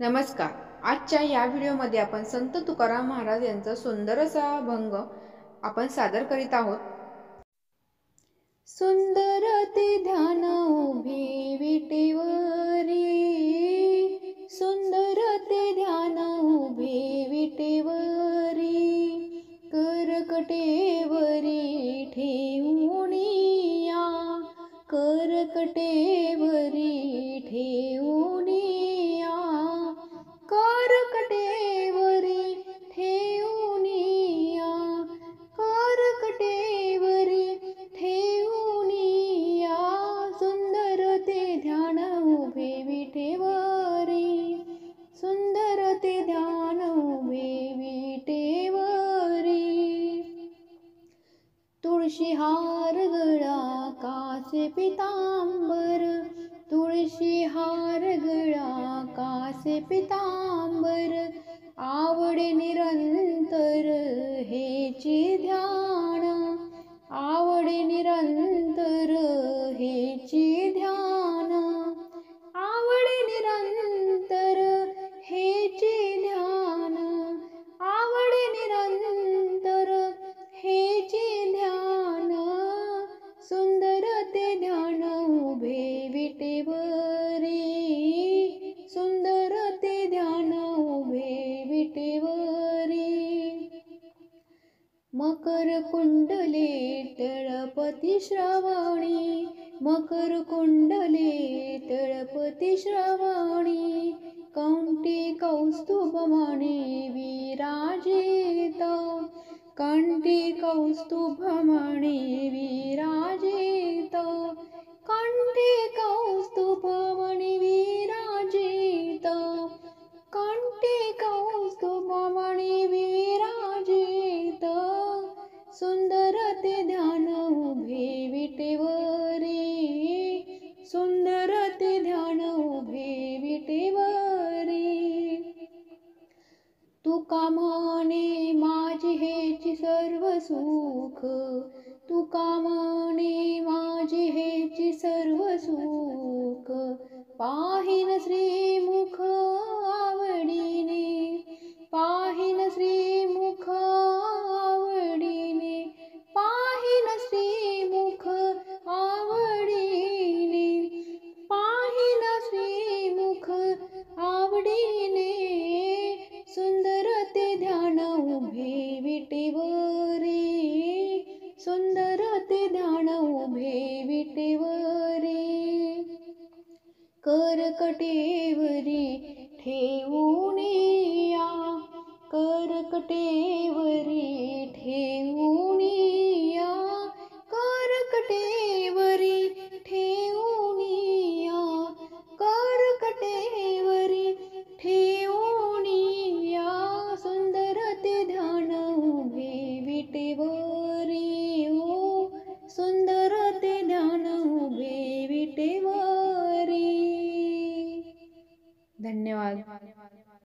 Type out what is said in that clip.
नमस्कार. आजच्या या व्हिडिओमध्ये आपण संत तुकाराम महाराज यांचा सुंदर असा अभंग आपण सादर करीत आहोत. सुंदर ते ध्यान उभे विटेवरी, सुंदर ते ध्यान उभे विटेवरी, करकटेवरी ठेवूनिया, करकटेवरी ठेवूनिया, करकटेवरी ठेवूनिया, करकटेवरी ठेवूनिया, सुंदर ते ध्यान उभे विटेवरी, सुंदर ते ध्यान उभे विटेवरी. तुळशी हार गळा कासे पितांबर, तुळशी हार गळा कासे पितांबर, आवडे निरंतर हेची ध्यान, आवडे निरंतर हेची ध्यान, आवडे निरंतर हेची ध्यान, आवडे निरंतर हेची ध्यान, सुंदर ते ध्यान उभे विटेवरी, सुंदर ते ध्यान उभे विटेवरी. मकर कुंडले तळपती श्रावणी, मकर कुंडले तळपती श्रावणी, कंठी कौस्तुभमणी विराजित, कंठी कौस्तुभमणी विराजित, कंठी कौस्तुभमणी विराजित, कंठी कौस्तुभमणी विराजित, सुंदर ते ध्यान उभे विटेवरी, सुंदर ते ध्यान उभे विटेवरी. तुका म्हणे माझे हेची सर्व सुख, तुका म्हणे माझे हेची सर्व सुख, पाहिन श्रीमुख आवडीने, पाहिन श्रीमुख आवडीने, पाहिन श्रीमुख आवडीने, पाहिन श्रीमुख आवडीने, सुंदर ते ध्यान उभे विटेवरी, सुंदर ते ध्यान उभे विटेवरी. करकटेवरी